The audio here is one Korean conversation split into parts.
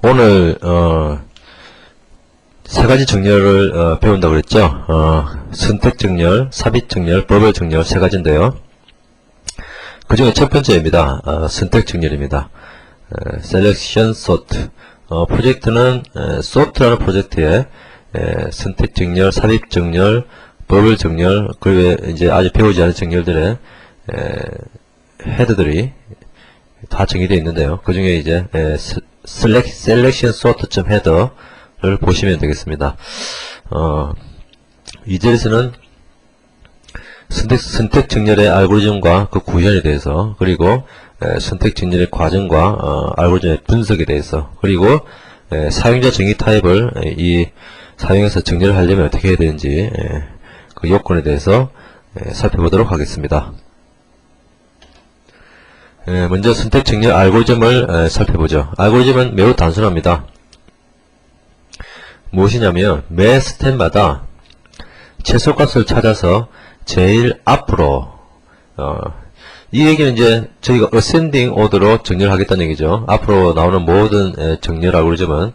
오늘 세 가지 정렬을 배운다고 그랬죠. 선택 정렬, 삽입 정렬, 버블 정렬 세 가지인데요. 그 중에 첫 번째입니다. 선택 정렬입니다. Selection Sort. 프로젝트는 Sort라는 프로젝트에 선택 정렬, 삽입 정렬, 버블 정렬, 그리고 이제 아직 배우지 않은 정렬들의 헤드들이 다 정의되어 있는데요. 그 중에 이제 Selection Sort.header를 보시면 되겠습니다. 이 자리에서는 선택 정렬의 알고리즘과 그 구현에 대해서, 그리고 선택 정렬의 과정과 알고리즘의 분석에 대해서, 그리고 사용자 정의 타입을 사용해서 정렬을 하려면 어떻게 해야 되는지 그 요건에 대해서 살펴보도록 하겠습니다. 먼저 선택 정렬 알고리즘을 살펴보죠. 알고리즘은 매우 단순합니다. 무엇이냐면 매 스텝마다 최소값을 찾아서 제일 앞으로 이 얘기는 이제 저희가 어센딩 오더로 정렬을 하겠다는 얘기죠. 앞으로 나오는 모든 정렬 알고리즘은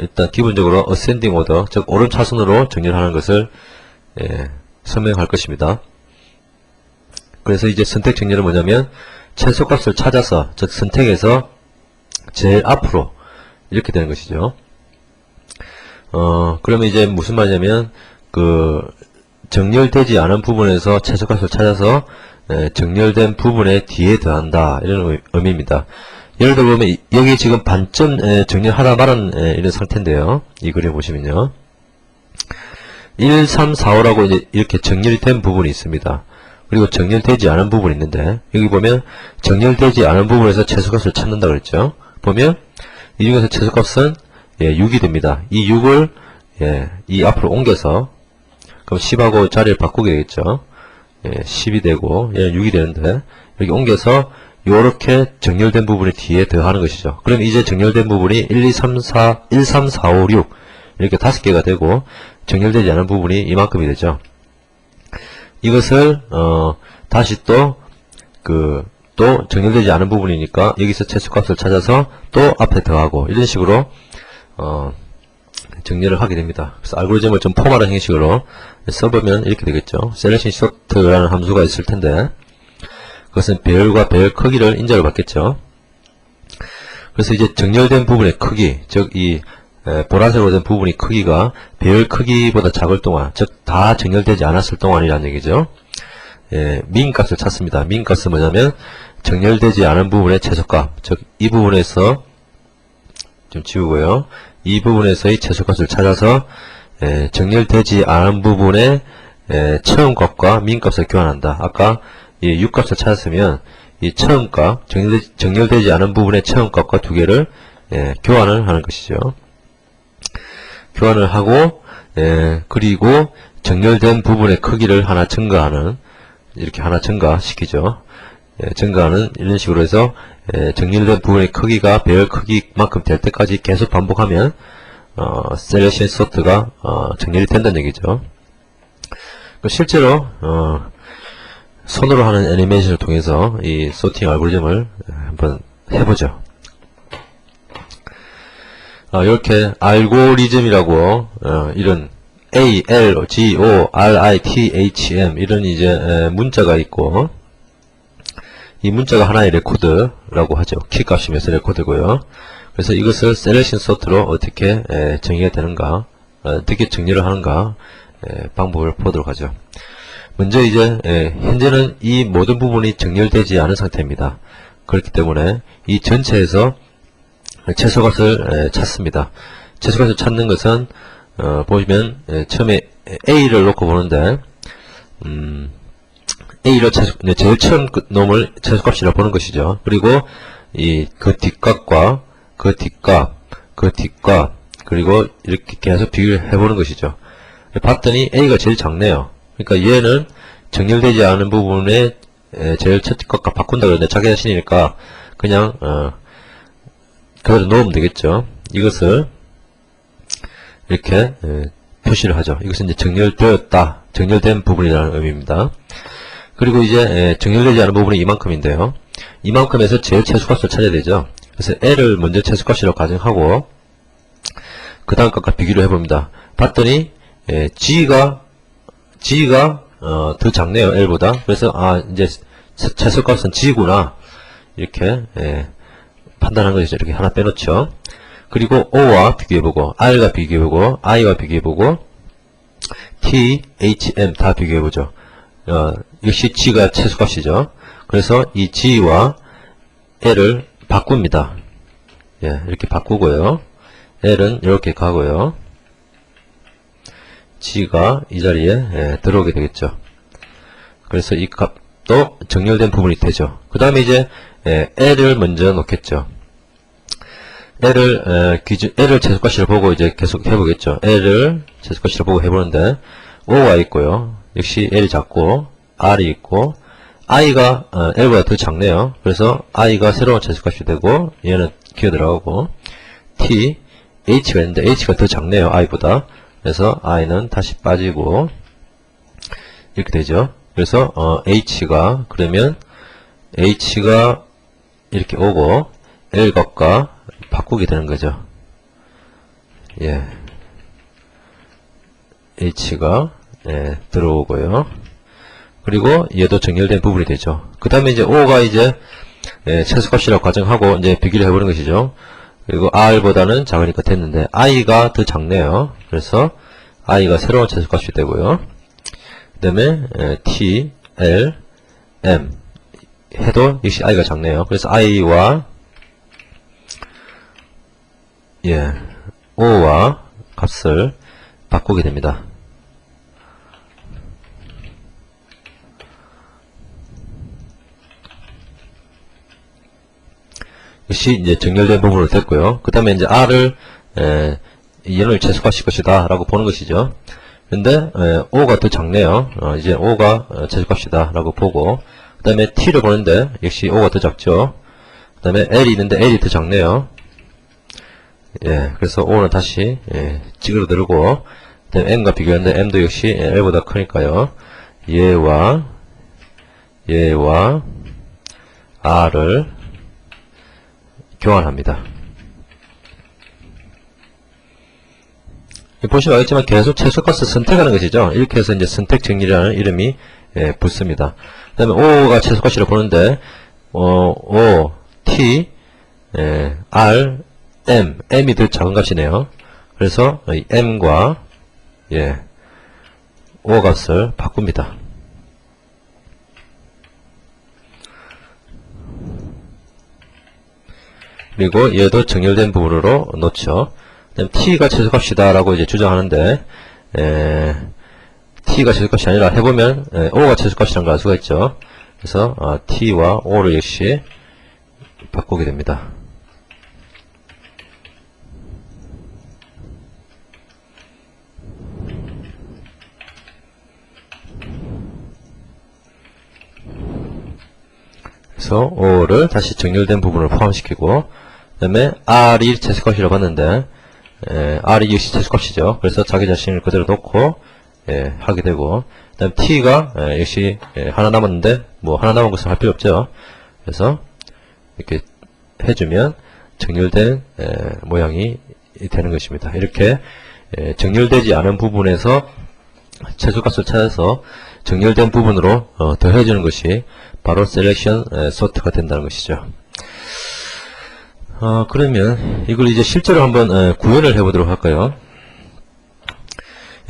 일단 기본적으로 어센딩 오더, 즉 오른 차순으로 정렬하는 것을 설명할 것입니다. 그래서 이제 선택 정렬은 뭐냐면 최소값을 찾아서, 즉 선택에서 제일 앞으로 이렇게 되는 것이죠. 그러면 이제 무슨 말이냐면 정렬되지 않은 부분에서 최소값을 찾아서 정렬된 부분에 뒤에 더한다, 이런 의미입니다. 예를 들어 보면 여기 지금 반점 정렬하다 말은 이런 상태인데요. 이 그림 보시면요, 1, 3, 4, 5라고 이제 이렇게 정렬이 된 부분이 있습니다. 그리고 정렬되지 않은 부분이 있는데, 여기 보면 정렬되지 않은 부분에서 최소값을 찾는다 그랬죠. 보면 이 중에서 최소값은 6이 됩니다. 이 6을 이 앞으로 옮겨서, 그럼 10하고 자리를 바꾸게 되겠죠. 10이 되고 얘는 6이 되는데, 여기 옮겨서 요렇게 정렬된 부분이 뒤에 더하는 것이죠. 그럼 이제 정렬된 부분이 1, 3, 4, 5, 6 이렇게 5개가 되고, 정렬되지 않은 부분이 이만큼이 되죠. 이것을 다시 또 정렬되지 않은 부분이니까 여기서 최소값을 찾아서 또 앞에 더하고, 이런 식으로 정렬을 하게 됩니다. 그래서 알고리즘을 좀 포괄한 형식으로 써보면 이렇게 되겠죠. Selection Sort라는 함수가 있을 텐데, 그것은 배열과 배열 크기를 인자로 받겠죠. 그래서 이제 정렬된 부분의 크기, 즉 이 보라색으로 된 부분이 크기가 배열 크기보다 작을 동안, 즉 다 정렬되지 않았을 동안이라는 얘기죠. 민 값을 찾습니다. 민 값은 뭐냐면 정렬되지 않은 부분의 최소값, 즉 이 부분에서 좀 지우고요, 이 부분에서의 최소값을 찾아서 정렬되지 않은 부분의 처음 값과 민 값을 교환한다. 아까 이 6값을 찾았으면 이 처음 값, 정렬되지 않은 부분의 처음 값과 두 개를 교환을 하는 것이죠. 교환을 하고, 그리고 정렬된 부분의 크기를 하나 증가하는, 이렇게 하나 증가시키죠. 증가하는, 이런 식으로 해서 정렬된 부분의 크기가 배열 크기만큼 될 때까지 계속 반복하면 Selection Sort가 정렬이 된다는 얘기죠. 실제로 손으로 하는 애니메이션을 통해서 이 소팅 알고리즘을 한번 해보죠. 이렇게 알고리즘이라고 이런 A, L, G, O, R, I, T, H, M 이런 이제 문자가 있고, 이 문자가 하나의 레코드라고 하죠. 키 값이면서 레코드고요. 그래서 이것을 Selection Sort로 어떻게 정의가 되는가, 어떻게 정리를 하는가 방법을 보도록 하죠. 먼저 이제 현재는 이 모든 부분이 정렬되지 않은 상태입니다. 그렇기 때문에 이 전체에서 최소값을 찾습니다. 최소값을 찾는 것은 보시면 처음에 A를 놓고 보는데, A를 제일 처음 놈을 최소값이라 보는 것이죠. 그리고 그 뒷값과 그 뒷값, 그 뒷값, 그리고 이렇게 계속 비교를 해보는 것이죠. 봤더니 A가 제일 작네요. 그러니까 얘는 정렬되지 않은 부분에 제일 첫 값과 바꾼다 그러는데, 자기 자신이니까 그냥 그대로 넣으면 되겠죠. 이것을 이렇게 표시를 하죠. 이것은 이제 정렬되었다, 정렬된 부분이라는 의미입니다. 그리고 이제 정렬되지 않은 부분이 이만큼인데요. 이만큼에서 제일 최소값을 찾아야 되죠. 그래서 L을 먼저 최소값이라고 가정하고 그 다음 값과 비교를 해봅니다. 봤더니 G가 더 작네요. L보다. 그래서 이제 최소값은 G구나 이렇게 판단한 것이죠. 이렇게 하나 빼놓죠. 그리고 O와 비교해보고 R과 비교해보고 I와 비교해보고 T, H, M 다 비교해보죠. 역시 G가 최소값이죠. 그래서 이 G와 L을 바꿉니다. 이렇게 바꾸고요. L은 이렇게 가고요. G가 이 자리에 들어오게 되겠죠. 그래서 이 값도 정렬된 부분이 되죠. 그 다음에 이제 L을 먼저 놓겠죠. L을 최소값이라 보고 이제 계속 해보겠죠. L을 최소값이라 보고 해보는데 O가 있고요. 역시 L이 작고 R이 있고 I가 L보다 더 작네요. 그래서 I가 새로운 최소값이 되고 얘는 기어 들어가고 T, H가 있는데 H가 더 작네요. I보다. 그래서 I는 다시 빠지고 이렇게 되죠. 그래서 H가 그러면 H가 이렇게 오고 L 값과 바꾸게 되는 거죠. H가 들어오고요. 그리고 얘도 정렬된 부분이 되죠. 그 다음에 이제 O가 이제 최소값이라고 가정하고 이제 비교를 해보는 것이죠. 그리고 R보다는 작으니까 됐는데 I가 더 작네요. 그래서 I가 새로운 최소값이 되고요. 그 다음에 T, L, M 해도 역시 I가 작네요. 그래서 I와 O와 값을 바꾸게 됩니다. 역시 이제 정렬된 부분으로 됐고요. 그 다음에 이제 R을 얘를 최소값일 것이다 라고 보는 것이죠. 근데 O가 더 작네요. 이제 O가 최소값이다 라고 보고 그 다음에 T를 보는데 역시 O가 더 작죠. 그 다음에 L이 있는데 L이 더 작네요. 그래서 O는 다시 찌그러들고 그 다음에 M과 비교하는데 M도 역시 L보다 크니까요. 얘와 R을 교환합니다. 보시면 알겠지만 계속 최소값을 선택하는 것이죠. 이렇게 해서 이제 선택 정리라는 이름이 붙습니다. 그 다음에 O가 최소값이라 보는데 O, T, R, M이 더 작은 값이네요. 그래서 이 M과 O 값을 바꿉니다. 그리고 얘도 정렬된 부분으로 놓죠. 그다음 T가 최소값이다 라고 이제 주장하는데 T가 최소값이 아니라 해보면 O가 최소값이라는 걸 알 수가 있죠. 그래서 T와 O를 역시 바꾸게 됩니다. 그래서 O를 다시 정렬된 부분을 포함시키고 그 다음에 R이 최소값이라고 봤는데 R이 역시 최소값이죠. 그래서 자기 자신을 그대로 놓고 하게 되고 그 다음 T가 역시 하나 남았는데 뭐 하나 남은 것을 할 필요 없죠. 그래서 이렇게 해주면 정렬된 모양이 되는 것입니다. 이렇게 정렬되지 않은 부분에서 최소값을 찾아서 정렬된 부분으로 더해주는 것이 바로 셀렉션 소트가 된다는 것이죠. 그러면 이걸 이제 실제로 한번 구현을 해보도록 할까요?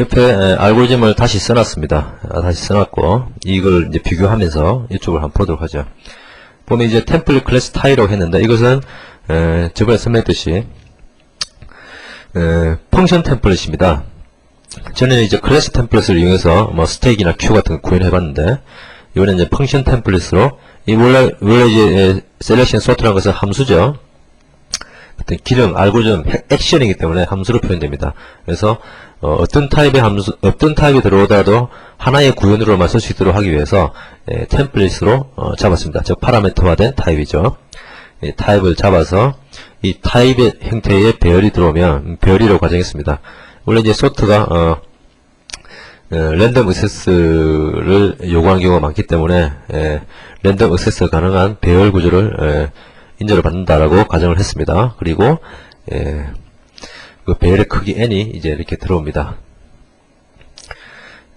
옆에 알고리즘을 다시 써놨습니다. 다시 써놨고 이걸 이제 비교하면서 이쪽을 한번 보도록 하죠. 보면 이제 템플릿 클래스 타입이라고 했는데 이것은 저번에 설명했듯이 펑션 템플릿입니다. 저는 이제 클래스 템플릿을 이용해서 뭐 스택이나 큐 같은 거 구현해봤는데 이번에 이제 펑션 템플릿으로 이 원래 이제 셀렉션 소트라는 것은 함수죠. 어떤 기능, 알고리즘, 액션이기 때문에 함수로 표현됩니다. 그래서 어떤 타입의 함수, 어떤 타입이 들어오더라도 하나의 구현으로만 쓸 수 있도록 하기 위해서 템플릿으로 잡았습니다. 즉 파라미터화된 타입이죠. 타입을 잡아서 이 타입의 형태의 배열이 들어오면 배열이라고 가정했습니다. 원래 이제 소트가 랜덤 액세스를 요구하는 경우가 많기 때문에 랜덤 액세스 가능한 배열 구조를 인정을 받는다라고 가정을 했습니다. 그리고 그 배열의 크기 n이 이제 이렇게 들어옵니다.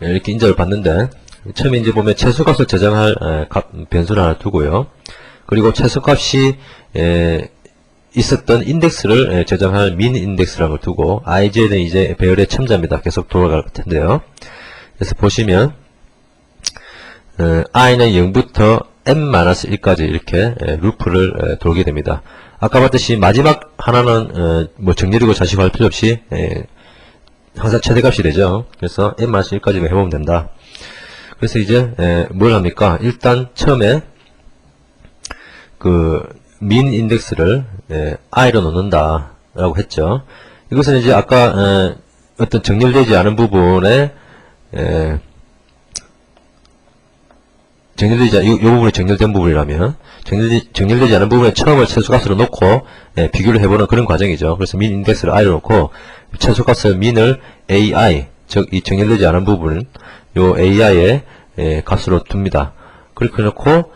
이렇게 인정을 받는데 처음에 이제 보면 최소값을 저장할 변수를 하나 두고요. 그리고 최소값이 있었던 인덱스를 저장할 min 인덱스라는 걸 두고 ij는 이제 배열의 첨자입니다. 계속 돌아갈 텐데요. 그래서 보시면 i는 0부터 n-1까지 이렇게 루프를 돌게 됩니다. 아까 봤듯이 마지막 하나는 뭐 정렬이고 자식할 필요 없이 항상 최대값이 되죠. 그래서 n-1까지만 해보면 된다. 그래서 이제 뭘 합니까? 일단 처음에 그 min 인덱스를 i로 넣는다 라고 했죠. 이것은 이제 아까 어떤 정렬되지 않은 부분에 이 부분이 정렬된 부분이라면 정렬되지 않은 부분에 처음을 최소값으로 놓고 비교를 해보는 그런 과정이죠. 그래서 min 인덱스를 i로 놓고 최소값을 min을 ai, 즉 이 정렬되지 않은 부분 요 ai의 값으로 둡니다. 그렇게 놓고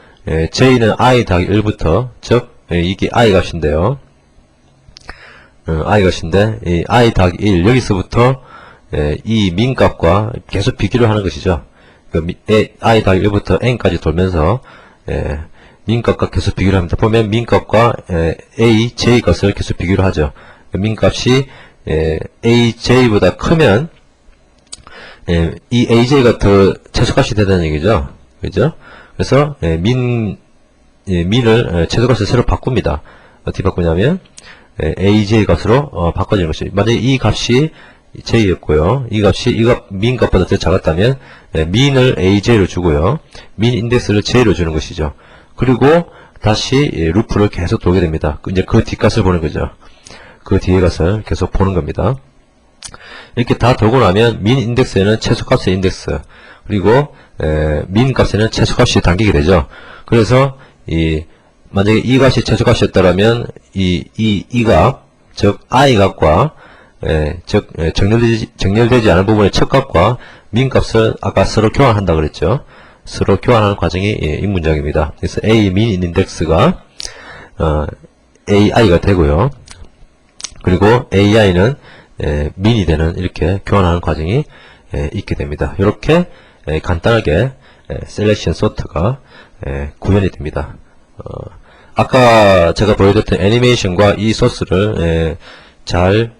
j는 i 더하기 1부터, 즉 이게 i 값인데요. i 값인데 이 i 더하기 1 여기서부터 이 min 값과 계속 비교를 하는 것이죠. i 더하기 1부터 n까지 돌면서 min 값과 계속 비교를 합니다. 보면 min 값과 a, j 값을 계속 비교를 하죠. min 값이 a, j보다 크면 이 aj가 더 최소값이 된다는 얘기죠. 그죠? 그래서 min을 최소값을 새로 바꿉니다. 어떻게 바꾸냐면 aj 값으로 바꿔지는 것이, 만약에 이 값이 j였고요. 이 값이 min 값보다 더 작았다면 min을 aj로 주고요. min 인덱스를 j로 주는 것이죠. 그리고 다시 루프를 계속 돌게 됩니다. 이제 그 뒷값을 보는 거죠. 그 뒤에 값을 계속 보는 겁니다. 이렇게 다 돌고 나면 min 인덱스에는 최소값의 인덱스, 그리고 min 값에는 최소값이 담기게 되죠. 그래서 만약에 이 값이 최소값이었다면 이 값, 즉 i 값과 즉 정렬되지 않은 부분의 첫 값과 min 값을 아까 서로 교환한다 그랬죠. 서로 교환하는 과정이 이 문장입니다. 그래서 a min 인덱스가 ai가 되고요. 그리고 ai는 min이 되는, 이렇게 교환하는 과정이 있게 됩니다. 이렇게 간단하게 셀렉션 소트가 구현이 됩니다. 아까 제가 보여드렸던 애니메이션과 이 소스를 잘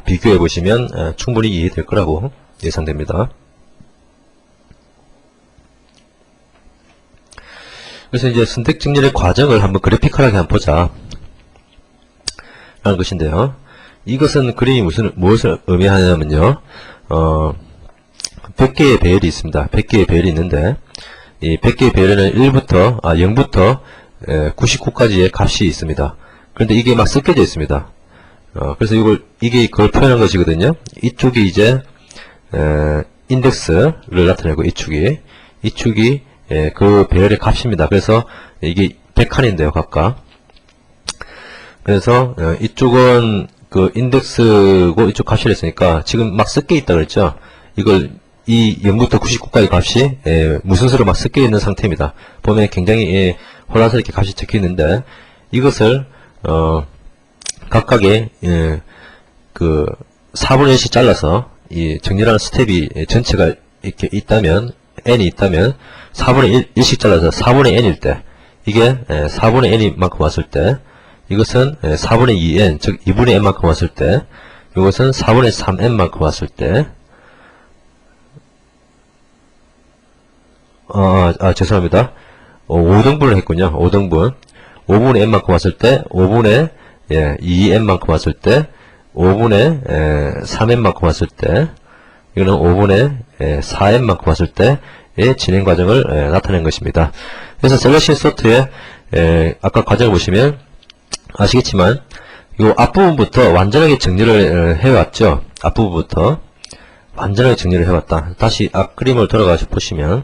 비교해 보시면 충분히 이해될 거라고 예상됩니다. 그래서 이제 선택 정렬의 과정을 한번 그래피컬하게 한번 보자 라는 것인데요. 이것은 그림이 무엇을 의미하냐면요, 100개의 배열이 있습니다. 100개의 배열이 있는데, 이 100개의 배열에는 0부터 99까지의 값이 있습니다. 그런데 이게 막 섞여져 있습니다. 그래서 이게 그걸 표현한 것이거든요. 이쪽이 이제 인덱스를 나타내고, 이축이 그 배열의 값입니다. 그래서 이게 100칸인데요, 각각. 그래서 이쪽은 그 인덱스고 이쪽 값이라 했으니까 지금 막 섞여 있다 그랬죠. 이 0부터 99까지 값이 무슨 수로 막 섞여 있는 상태입니다. 보면 굉장히 혼란스럽게 값이 적혀 있는데, 이것을 각각의 그 4분의 1씩 잘라서 이 정렬하는 스텝이 전체가 이렇게 있다면, n이 있다면 4분의 1씩 잘라서 4분의 n일 때, 이게 4분의 n이 만큼 왔을 때, 이것은 4분의 2n, 즉 2분의 n만큼 왔을 때, 이것은 4분의 3n만큼 왔을 때, 죄송합니다. 5등분을 했군요. 5등분. 5분의 n만큼 왔을 때, 5분의 2n만큼 왔을 때, 5분의 3n만큼 왔을 때, 이거는 5분의 4n만큼 왔을 때의 진행 과정을 나타낸 것입니다. 그래서 셀렉션 소트의 아까 과정을 보시면 아시겠지만, 이 앞부분부터 완전하게 정리를 해왔죠. 앞부분부터 완전하게 정리를 해왔다. 다시 앞 그림을 돌아가서 보시면,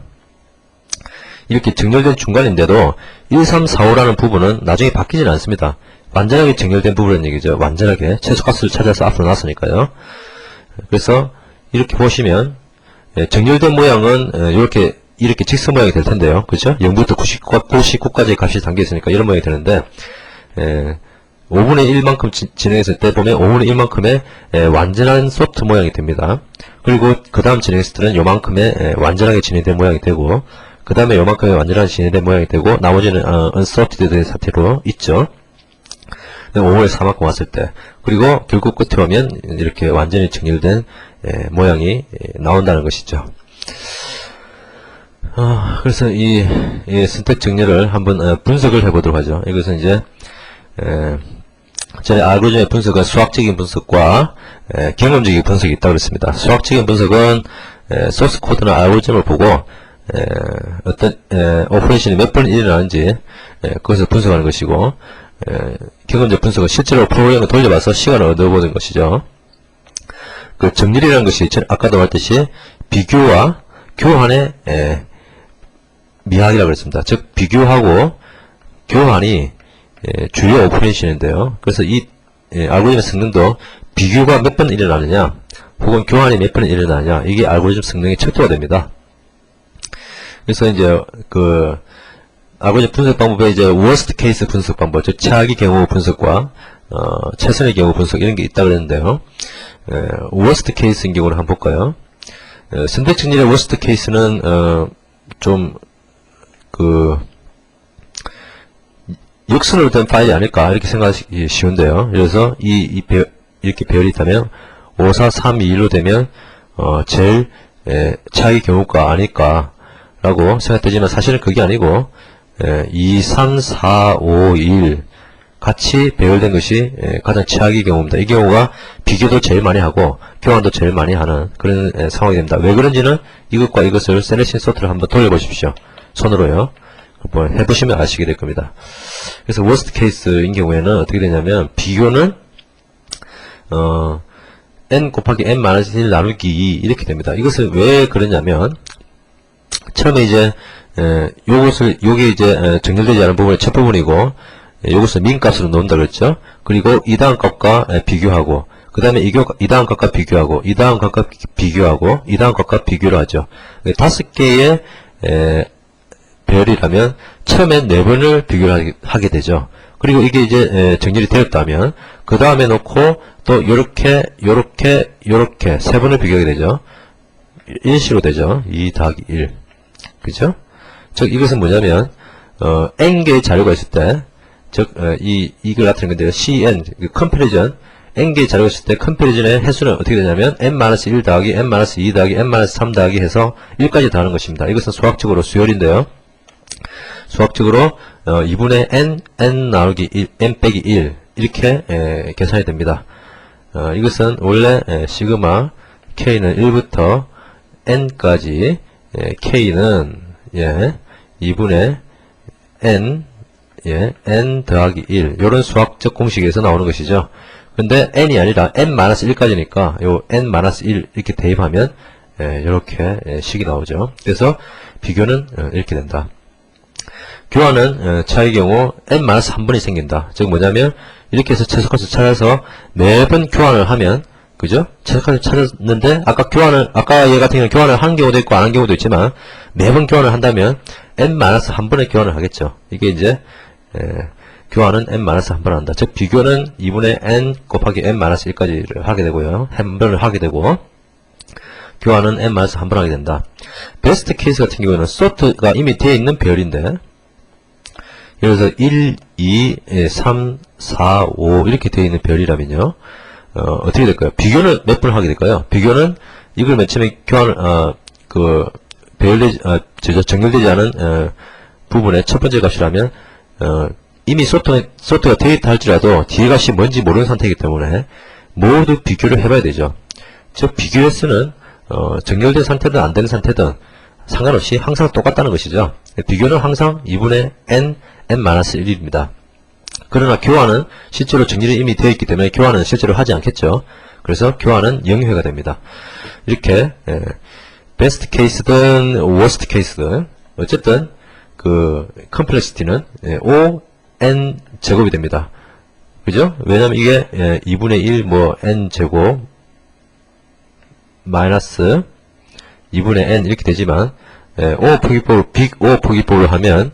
이렇게 정렬된 중간인데도 1, 3, 4, 5라는 부분은 나중에 바뀌지는 않습니다. 완전하게 정렬된 부분은 얘기죠. 완전하게 최소값을 찾아서 앞으로 놨으니까요. 그래서 이렇게 보시면 정렬된 모양은 이렇게 이렇게 직선 모양이 될 텐데요. 그죠? 0부터 99까지의 값이 담겨 있으니까 이런 모양이 되는데, 5분의 1만큼 진행했을 때 보면 5분의 1만큼의 완전한 소프트 모양이 됩니다. 그리고 그 다음 진행했을 때는 요만큼의 완전하게 진행된 모양이 되고, 그 다음에 요만큼의 완전하게 진행된 모양이 되고, 나머지는 unsorted 상태로 있죠. 5분의 4만큼 왔을 때. 그리고 결국 끝에 오면 이렇게 완전히 정렬된 모양이 나온다는 것이죠. 그래서 이 선택 정렬을 한번 분석을 해보도록 하죠. 이것은 이제 전에 알고리즘의 분석은 수학적인 분석과 경험적인 분석이 있다고 그랬습니다. 수학적인 분석은 소스 코드나 알고리즘을 보고 어떤 오퍼레이션이 몇 번 일어나는지 그것을 분석하는 것이고, 경험적 분석은 실제로 프로그램을 돌려봐서 시간을 얻어보는 것이죠. 그 정렬이라는 것이 아까도 말했듯이 비교와 교환의 미학이라고 그랬습니다. 즉 비교하고 교환이 주요 오퍼레이션인데요. 그래서 이 알고리즘 성능도 비교가 몇 번 일어나느냐 혹은 교환이 몇 번 일어나느냐, 이게 알고리즘 성능의 척도가 됩니다. 그래서 이제 그 알고리즘 분석 방법에 이제 worst case 분석 방법, 즉 최악의 경우 분석과 최선의 경우 분석 이런 게 있다 그랬는데요. worst case인 경우를 한번 볼까요? 선택 정렬의 worst case는 좀 그 역선으로 된 파일이 아닐까 이렇게 생각하기 쉬운데요. 그래서 이렇게 배열이 있다면 5, 4, 3, 2, 1로 되면 제일 최악의 경우가 아닐까라고 생각되지만 사실은 그게 아니고 2, 3, 4, 5, 1 같이 배열된 것이 가장 최악의 경우입니다. 이 경우가 비교도 제일 많이 하고 교환도 제일 많이 하는 그런 상황이 됩니다. 왜 그런지는 이것과 이것을 셀렉션 소트를 한번 돌려보십시오. 손으로요. 한번 해보시면 아시게 될 겁니다. 그래서 worst case인 경우에는 어떻게 되냐면 비교는 n 곱하기 n-1 나누기 2 이렇게 됩니다. 이것을 왜 그러냐면 처음에 이제 요게 이제 정렬되지 않은 부분의 첫 부분이고, 요것을 민 값으로 놓는다 그랬죠. 그리고 이 다음 값과 비교하고, 그 다음에 이 다음 값과 비교하고, 이 다음 값과 비교하고, 이 다음 값과 비교를 하죠. 5개의 배열이라면 처음엔 4번을 비교를 하게 되죠. 그리고 이게 이제 정렬이 되었다면 그 다음에 놓고 또 요렇게 3번을 비교하게 되죠. 일시로 되죠. 2 더하기 1. 그죠? 즉 이것은 뭐냐면 n개의 자료가 있을 때, 즉 이걸 나타낸 건데요. cn 컴패리전, n개의 자료가 있을 때 컴패리전의 횟수는 어떻게 되냐면 n-1 더하기 n-2 더하기 n-3 더하기 해서 1까지 더하는 것입니다. 이것은 수학적으로 수열인데요. 수학적으로 2분의 n 나누기 1, n 빼기 1 이렇게 계산이 됩니다. 이것은 원래 시그마 k는 1부터 n까지 k는 2분의 n n 더하기 1 이런 수학적 공식에서 나오는 것이죠. 근데 n이 아니라 n-1까지니까 요 n-1 이렇게 대입하면 이렇게 식이 나오죠. 그래서 비교는 이렇게 된다. 교환은 차의 경우 n-1번이 생긴다. 즉 뭐냐면 이렇게 해서 최소값을 찾아서 매번 교환을 하면, 그죠? 최소값을 찾았는데 아까 얘 같은 경우는 교환을 하는 경우도 있고 안 하는 경우도 있지만 매번 교환을 한다면 n-1번의 교환을 하겠죠. 이게 이제 교환은 n-1번 한다. 즉 비교는 2분의 n 곱하기 n-1까지를 하게 되고요. 한 번을 하게 되고, 교환은 n-1번 하게 된다. 베스트 케이스 같은 경우에는 소트가 이미 되어 있는 배열인데, 예를 들어서 1, 2, 3, 4, 5 이렇게 되어 있는 배열이라면요, 어떻게 될까요? 비교는 몇 번을 하게 될까요? 비교는 이걸 맨 처음에 교환을 정렬되지 않은 부분의 첫 번째 값이라면 이미 소트가 되어 있다 할지라도 뒤에 값이 뭔지 모르는 상태이기 때문에 모두 비교를 해봐야 되죠. 즉 비교 횟수는 정렬된 상태든 안 되는 상태든 상관없이 항상 똑같다는 것이죠. 비교는 항상 2분의 n-1입니다. 그러나 교환은 실제로 정렬이 이미 되어 있기 때문에 교환은 실제로 하지 않겠죠. 그래서 교환은 0회가 됩니다. 이렇게 베스트 케이스든 워스트 케이스든 어쨌든 그 컴플렉시티는 O(n) 제곱이 됩니다. 그죠? 왜냐면 이게 2분의 1 뭐 n 제곱 마이너스 2분의 n 이렇게 되지만 O 포기법을 빅 O 포기법을 하면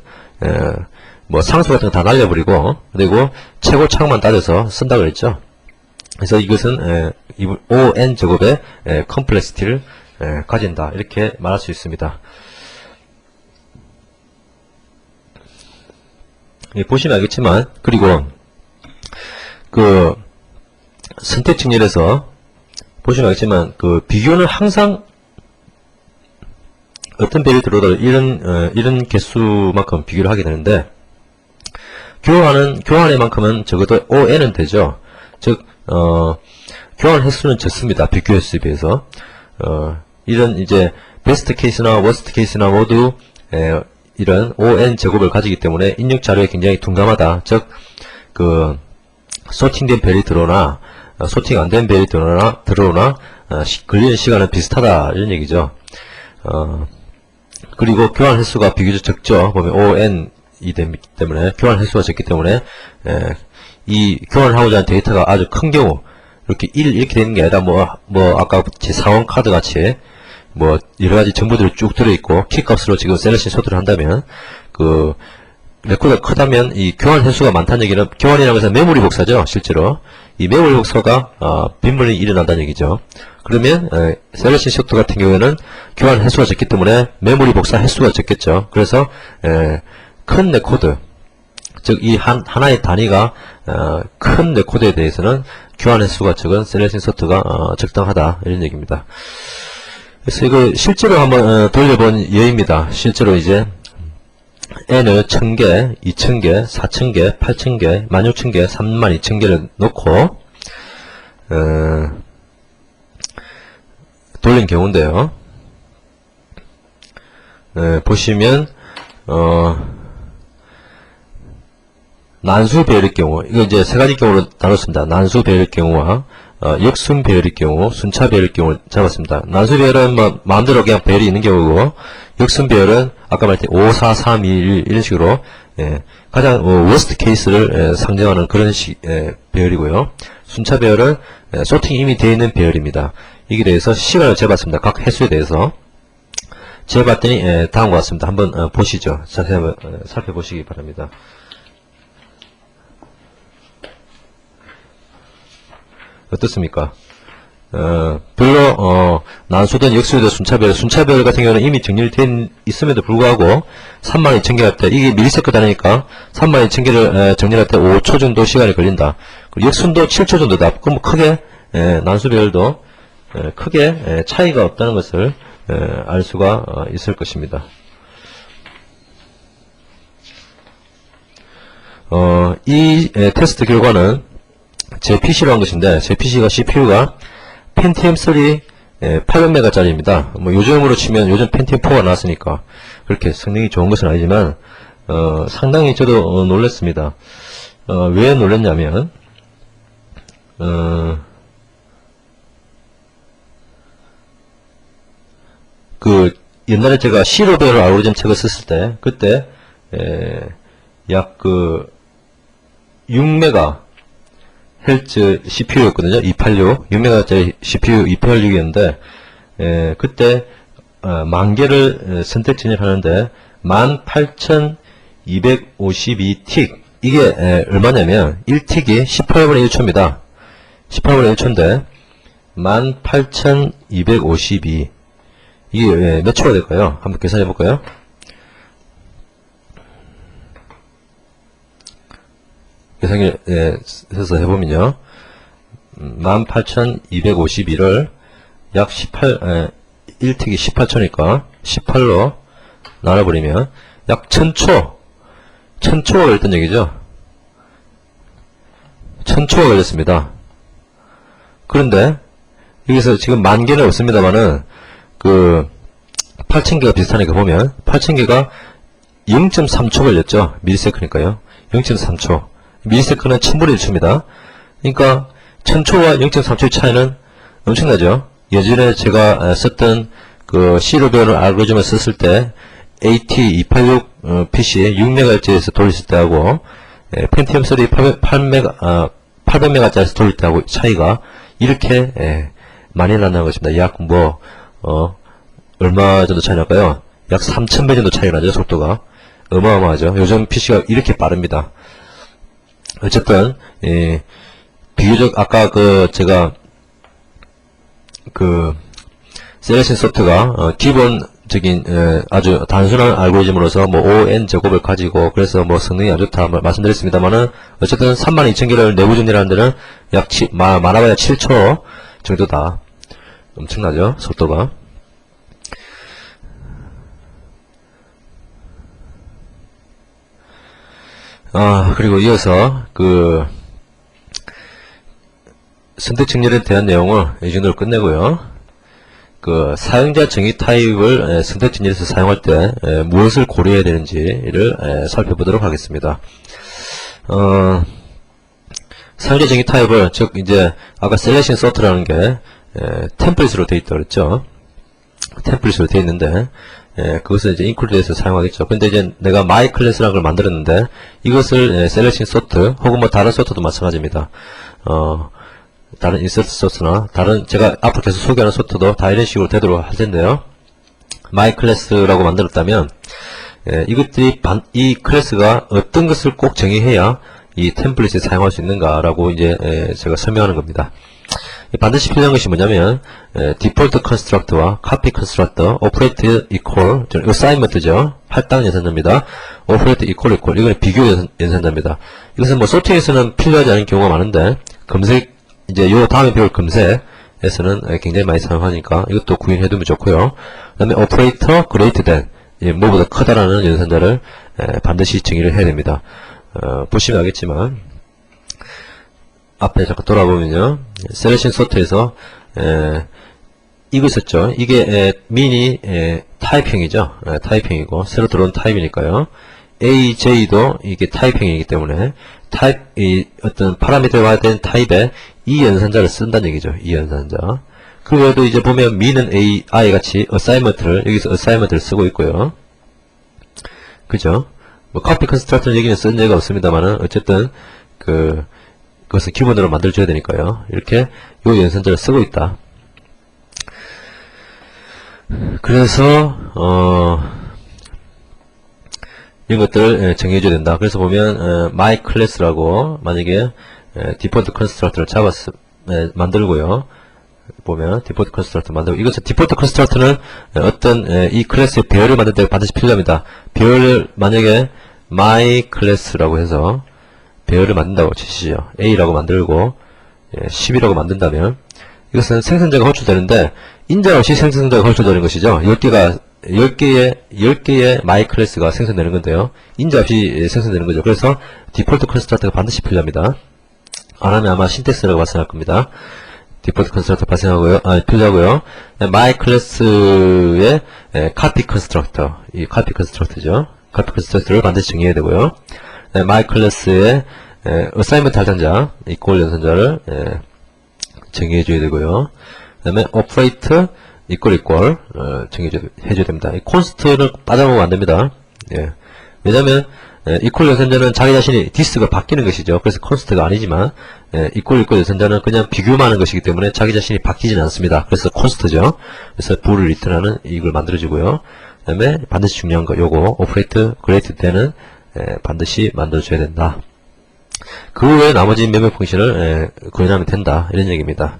뭐 상수 같은 거 다 날려버리고 그리고 최고 차항만 따져서 쓴다 그랬죠. 그래서 이것은 ON 제곱의 컴플렉시티를 가진다 이렇게 말할 수 있습니다. 보시면 알겠지만 그리고 그 선택 정렬에서 보시면 알겠지만 그 비교는 항상 어떤 배열이 들어오더라도 이런 개수만큼 비교를 하게 되는데 교환의 만큼은 적어도 ON은 되죠. 즉 교환 횟수는 적습니다. 비교 횟수에 비해서 이런 이제 베스트 케이스나 워스트 케이스나 모두 이런 ON 제곱을 가지기 때문에 입력 자료에 굉장히 둔감하다. 즉 그 소팅된 배열이 들어오나 소팅 안 된 배열이 들어오나 걸리는 시간은 비슷하다 이런 얘기죠. 그리고 교환 횟수가 비교적 적죠. 보면 ON이 되기 때문에 교환 횟수가 적기 때문에 이 교환을 하고자 하는 데이터가 아주 큰 경우 이렇게 1 이렇게 되는 게 아니라 뭐 아까 제 상원 카드 같이 뭐 여러가지 정보들이 쭉 들어있고 키값으로 지금 셀렉션 소트를 한다면 그 레코드가 크다면 이 교환 횟수가 많다는 얘기는 교환이라고 해서 메모리 복사죠. 실제로 이 메모리 복사가 빈번히 일어난다는 얘기죠. 그러면 셀렉션 소트 같은 경우에는 교환 횟수가 적기 때문에 메모리 복사 횟수가 적겠죠. 그래서 큰 레코드 즉 이 하나의 단위가 큰 레코드에 대해서는 교환 횟수가 적은 셀렉션 소트가 적당하다 이런 얘기입니다. 그래서 이거 실제로 한번 돌려본 예입니다. 실제로 이제 n을 1000개, 2000개, 4000개, 8000개, 16000개, 32000개를 놓고 돌린 경우인데요. 보시면 난수 배열의 경우 이거 이제 세 가지 경우로 나눴습니다. 난수 배열의 경우와 역순 배열의 경우, 순차 배열의 경우를 잡았습니다. 난수 배열은 뭐 마음대로 그냥 배열이 있는 경우고 역순 배열은 아까 말했듯이 5, 4, 3, 2, 1 이런 식으로 가장 워스트 케이스를 상정하는 그런 배열이고요. 순차 배열은 소팅이 이미 되어 있는 배열입니다. 이게 대해서 시간을 재봤습니다. 각 횟수에 대해서 재봤더니 다음과 같습니다. 한번 보시죠. 자세히 한번 살펴보시기 바랍니다. 어떻습니까? 별로 난수든 역수든 순차별 같은 경우는 이미 정렬된 있음에도 불구하고 32,000개 할 때 이게 밀리세컨드 하니까 32,000개를 정렬할 때 5초 정도 시간이 걸린다. 그리고 역순도 7초 정도다. 그럼 크게 난수별도 크게 차이가 없다는 것을 알 수가 있을 것입니다. 이 테스트 결과는 제 PC로 한 것인데 제 PC가 CPU가 펜티엄 3 800메가짜리입니다. 뭐 요즘으로 치면 요즘 펜티엄 4가 나왔으니까 그렇게 성능이 좋은 것은 아니지만 상당히 저도 놀랐습니다. 왜 놀랐냐면 그 옛날에 제가 시로베르 알고리즘 책을 썼을 때 그때 약 그 6메가 헬츠 CPU였거든요. 286 6메가짜리 CPU 286이었는데 그때 10,000개를 선택 진입하는데 18,252틱 이게 얼마냐면 1틱이 18분의 1초입니다. 18분의 1초인데 18,252 이게 몇 초가 될까요? 한번 계산해 볼까요? 계산기 해서 해보면요. 18,252를 약 1틱이 18초니까 18로 나눠버리면 약 1000초 1000초가 걸렸던 얘기죠. 1000초가 걸렸습니다. 그런데 여기서 지금 10,000개는 없습니다만은 그 8,000개가 비슷하니까 보면 8,000개가 0.3초 걸렸죠. 밀리세컨이니까요. 0.3초. 밀리세컨은 1000분의 1초입니다. 그러니까 1000초와 0.3초의 차이는 엄청나죠. 예전에 제가 썼던 그 C로베르 알고리즘을 썼을 때 AT286 PC 6메가짜리에서 돌렸을 때하고 펜티엄 3 800메가짜리에서 돌릴 때하고 차이가 이렇게 많이 난다는 것입니다. 약 얼마 정도 차이 날까요? 약 3000배 정도 차이가 나죠. 속도가 어마어마하죠. 요즘 PC가 이렇게 빠릅니다. 어쨌든 비교적 아까 제가 셀레신 소프트가 기본적인 아주 단순한 알고리즘으로서 뭐 ON 제곱을 가지고 그래서 뭐 성능이 아주 좋다 말씀드렸습니다만은 어쨌든 32,000개를 내부 정리하는 데는 약 많아봐야 7초 정도다. 엄청나죠? 속도가. 그리고 이어서 선택 정렬에 대한 내용을 이 정도로 끝내고요. 사용자 정의 타입을 선택 정렬에서 사용할 때 무엇을 고려해야 되는지를 살펴보도록 하겠습니다. 사용자 정의 타입을 즉 이제 아까 셀렉션 소트라는 게 템플릿으로 되어 있다고 그랬죠. 템플릿으로 되어 있는데 그것을 이제 include에서 사용하겠죠. 근데 이제 내가 my class라는 걸 만들었는데 이것을 셀렉션 소트 혹은 뭐 다른 소트도 마찬가지입니다. 다른 인서트 소트나 다른 제가 앞으로 계속 소개하는 소트도 다 이런 식으로 되도록 할 텐데요. my class라고 만들었다면 이것들이 이 클래스가 어떤 것을 꼭 정의해야 이 템플릿을 사용할 수 있는가라고 이제 제가 설명하는 겁니다. 반드시 필요한 것이 뭐냐면 디폴트 컨스트럭트와 카피 컨스트럭터, 오퍼레이트 이퀄, 어사인먼트죠. 할당 연산자입니다. 오퍼레이트 이퀄 이거는 비교 연산자입니다. 이것은 뭐 소팅에서는 필요하지 않은 경우가 많은데 검색 이제 요 다음에 배울 검색에서는 굉장히 많이 사용하니까 이것도 구현해두면 좋고요. 그 다음에 오퍼레이터 그레이트 된 뭐보다 크다라는 연산자를 반드시 정의를 해야 됩니다. 보시면 알겠지만 앞에 잠깐 돌아보면요. 셀렉션 소트에서 이거 있었죠. 이게 미니 타입형이죠. 타입형이고 새로 들어온 타입이니까요. AJ도 이게 타입형이기 때문에 이 어떤 파라미터가 된 타입에 이 연산자를 쓴다는 얘기죠. 이 연산자. 그 외에도 이제 보면 미는 AI 같이 어사이먼트를 여기서 어사이먼트를 쓰고 있고요. 그죠? 뭐 커피 컨스트럭터 얘기는 쓴 얘기가 없습니다만은 어쨌든 그것은 기본으로 만들어줘야 되니까요. 이렇게 요 연산자를 쓰고 있다. 그래서 이런 것들을 정해줘야 된다. 그래서 보면 my class라고 만약에 디폴트 컨스트럭터를 만들고요. 보면 디폴트 컨스트럭터 만들고 이것은 디폴트 컨스트럭터는 어떤 이 클래스의 배열을 만들 때 반드시 필요합니다. 배열을 만약에 my class라고 해서 배열을 만든다고 치시죠. A라고 만들고 10이라고 만든다면 이것은 생성자가 호출되는데 인자 없이 생성자가 호출되는 것이죠. 10개의 my 클래스가 생성되는 건데요. 인자 없이 생성되는 거죠. 그래서 디폴트 컨스트럭터가 반드시 필요합니다. 안 하면 아마 신텍스라고 발생할 겁니다. 디폴트 컨스트럭터 필요하고요. my 클래스의 copy 컨스트럭터, 이 copy 컨스트럭터죠. copy 컨스트럭터를 반드시 정의해야 되고요. my 클래스의 assignment 할당자, equal 연산자를 정의해줘야 되고요. 그 다음에 operate equal 정의해줘야 됩니다. 이 const를 빠져먹으면 안 됩니다. 왜냐면 equal 연산자는 자기 자신이 this가 바뀌는 것이죠. 그래서 const가 아니지만 equal 연산자는 그냥 비교만 하는 것이기 때문에 자기 자신이 바뀌지는 않습니다. 그래서 const죠. 그래서 bool을 리턴하는 이걸 만들어주고요. 그 다음에 반드시 중요한 거 요거 operate greater than은 반드시 만들어줘야 된다. 그 외에 나머지 몇몇 펑션을 구현하면 된다. 이런 얘기입니다.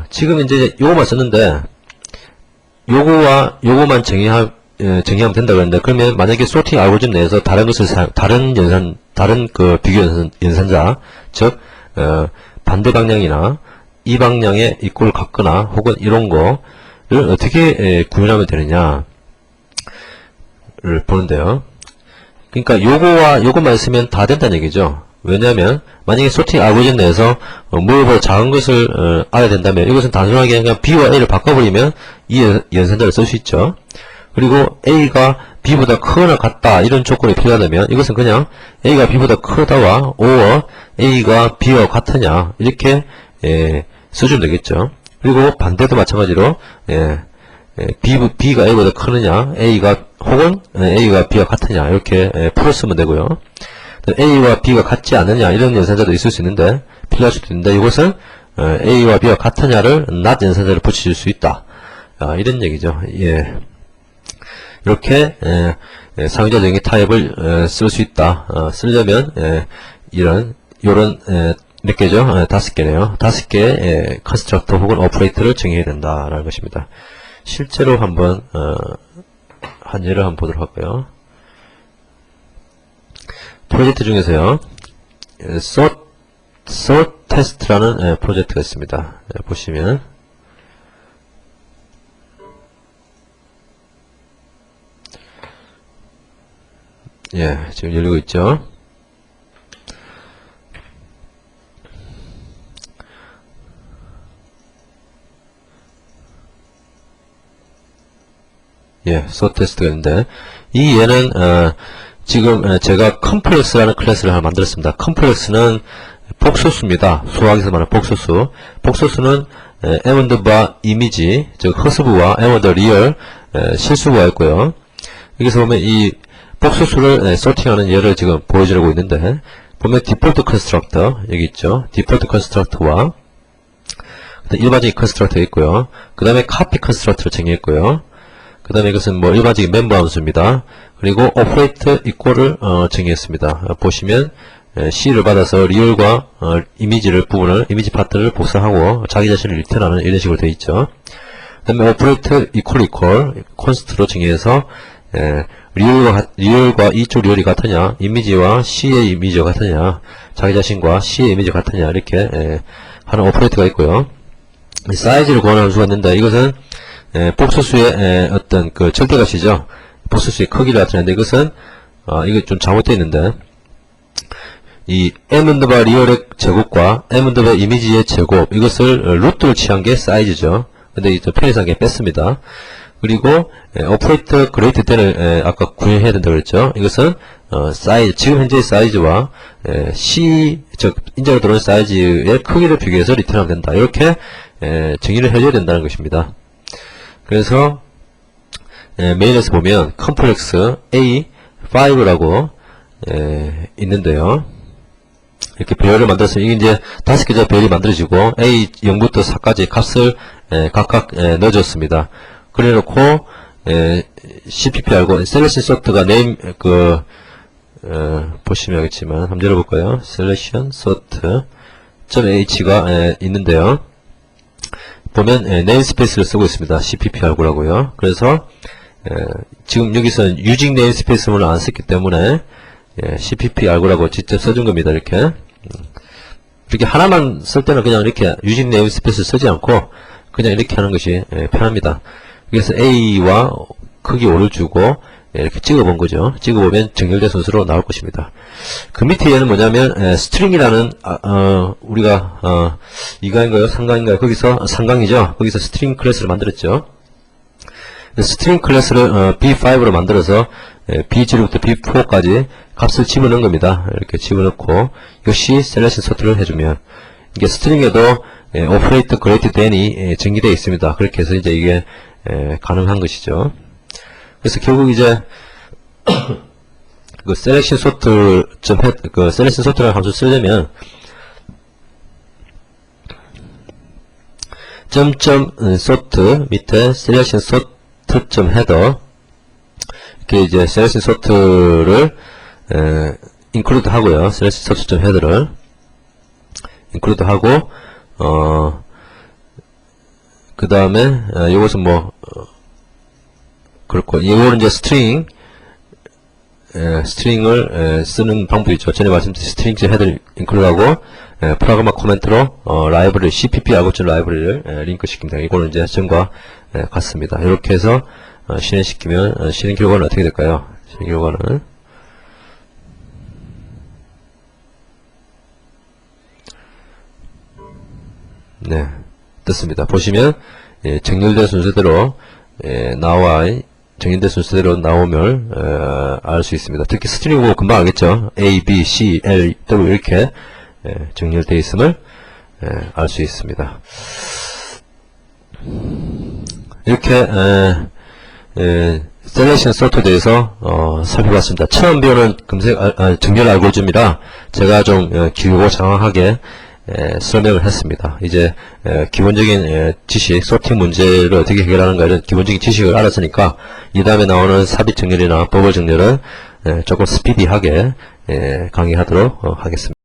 지금 이제 요거만 썼는데 요거만 정의하면 된다 그랬는데 그러면 만약에 소팅 알고리즘 내에서 다른 것을 다른 비교 연산자 즉 반대 방향이나 이 방향에 이꼴을 갖거나 혹은 이런 거를 어떻게 구현하면 되느냐를 보는데요. 그러니까 요거만 있으면 다 된다는 얘기죠. 왜냐하면 만약에 소팅 알고리즘 내에서 무엇보다 작은 것을 알아야 된다면 이것은 단순하게 그냥 B와 A를 바꿔버리면 이 연산자를 쓸 수 있죠. 그리고 A가 B보다 크거나 같다 이런 조건이 필요하다면 이것은 그냥 A가 B보다 크다와 or A가 B와 같으냐 이렇게 써주면 되겠죠. 그리고 반대도 마찬가지로 B가 A보다 크느냐 A가 혹은 A가 B와 같으냐 이렇게 풀어 쓰면 되고요. A와 B가 같지 않느냐 이런 연산자도 있을 수 있는데 필요할 수도 있는데 이것은 A와 B가 같으냐를 not 연산자를 붙여줄 수 있다. 이런 얘기죠. 이렇게 사용자 정의 타입을 쓸 수 있다. 쓰려면 요런 몇 개죠? 5개네요. 5개의 컨스트럭터 혹은 오퍼레이터를 정의해야 된다라는 것입니다. 실제로 한번 한 예를 한번 보도록 할까요? 프로젝트 중에서요, sort test라는 프로젝트가 있습니다. 보시면 지금 열리고 있죠. sort test가 있는데, 이 얘는 지금 제가 컴플렉스라는 클래스를 하나 만들었습니다. 컴플렉스는 복소수입니다. 수학에서 말하는 복소수. 복소수는 m&바 이미지, 즉 허스부와 m&더 리얼 실수가 있고요. 여기서 보면 이 복소수를 소팅하는 예를 지금 보여주려고 있는데, 보면 디폴트 컨스트럭터 여기 있죠. 디폴트 컨스트럭터와 일반적인 컨스트럭터가 있고요. 그 다음에 카피 컨스트럭터를 정의했고요. 그 다음에 이것은 뭐 일반적인 멤버 함수입니다. 그리고 오퍼레이트 이퀄을 정의했습니다. 보시면 C를 받아서 리얼과 부분을 이미지 파트를 복사하고 자기 자신을 리턴하는 이런 식으로 되어 있죠. 그 다음에 오퍼레이트 이퀄 콘스트로 정의해서 리얼과 이쪽 리얼이 같으냐, 이미지와 C의 이미지가 같으냐, 자기 자신과 C의 이미지가 같으냐, 이렇게 하는 오퍼레이트가 있고요. 사이즈를 구하는 함수가 있는데, 이것은 복소수의 어떤 그 절대값이죠. 복소수의 크기를 나타내는데, 이것은 이거 좀 잘못되어 있는데, 이 m&바 리얼의 제곱과 m&바 이미지의 제곱, 이것을 루트를 취한 게 사이즈죠. 근데 이 편의상에 뺐습니다. 그리고 오퍼레이터 그레이트 댄을 아까 구현해야 된다고 그랬죠. 이것은 사이즈, 지금 현재의 사이즈와 C, 즉 인자로 들어오는 사이즈의 크기를 비교해서 리턴하면 된다. 이렇게 정의를 해줘야 된다는 것입니다. 그래서 메인에서 보면 컴플렉스 A5라고 있는데요. 이렇게 배열을 만들어서 이게 이제 5개의 배열이 만들어지고 A0부터 4까지 값을 각각 넣어줬습니다. 그래놓고 CPP 알고 셀렉션 소트가 네임 보시면 알겠지만 한번 열어볼까요? 셀렉션 소트 .h가 있는데요. 보면 네임스페이스를 쓰고 있습니다. CPP 알고라고요. 그래서 지금 여기서 유직 네임스페이스를 안 썼기 때문에 CPP 알고라고 직접 써준 겁니다. 이렇게 하나만 쓸 때는 그냥 이렇게 유직 네임스페이스 쓰지 않고 그냥 이렇게 하는 것이 편합니다. 그래서 A와 크기 5를 주고 이렇게 찍어본 거죠. 찍어보면 정렬된 순서로 나올 것입니다. 그 밑에 얘는 뭐냐면 스트링이라는 우리가 2강인가요? 3강인가요? 거기서 3강이죠. 거기서 스트링 클래스를 만들었죠. 스트링 클래스를 B5로 만들어서 B0부터 B4까지 값을 집어넣은 겁니다. 이렇게 집어넣고 역시 셀렉션 소트를 해주면 이게 스트링에도 오퍼레이터 그레이트 댄이 정의되어 있습니다. 그렇게 해서 이제 이게 가능한 것이죠. 그래서 결국 이제 그 셀렉션 소트 셀렉션 소트라는 함수 쓰려면 점점 소트 밑에 셀렉션 소트 점 헤더 이렇게 이제 셀렉션 소트를 인클루드 하고요. 셀렉션 소트 점 헤더를 인클루드 하고 그 다음에 이것은 뭐 그렇고 이거는 이제 스트링을 쓰는 방법이 있죠. 전에 말씀드린 스트링 헤더를 인클루드하고 프라그마 코멘트로 라이브러리 CPP 알고리즘 라이브러리를 링크 시킵니다. 이거는 이제 전과 같습니다. 이렇게 해서 실행시키면 실행 결과는 어떻게 될까요? 실행 결과는 떴습니다. 보시면 정렬된 순서대로 정렬된 순서대로 나오면 알 수 있습니다. 특히 스트링 보고 금방 알겠죠? A, B, C, L, W 이렇게 정렬되어 있음을 알 수 있습니다. 이렇게 셀렉션 소트에 대해서 살펴봤습니다. 처음 배우는 정렬 알고리즘이라 제가 좀 길고 장황하게 설명을 했습니다. 이제 기본적인 지식, 소팅 문제를 어떻게 해결하는가 이런 기본적인 지식을 알았으니까 이 다음에 나오는 삽입 정렬이나 버블 정렬은 조금 스피디하게 강의하도록 하겠습니다.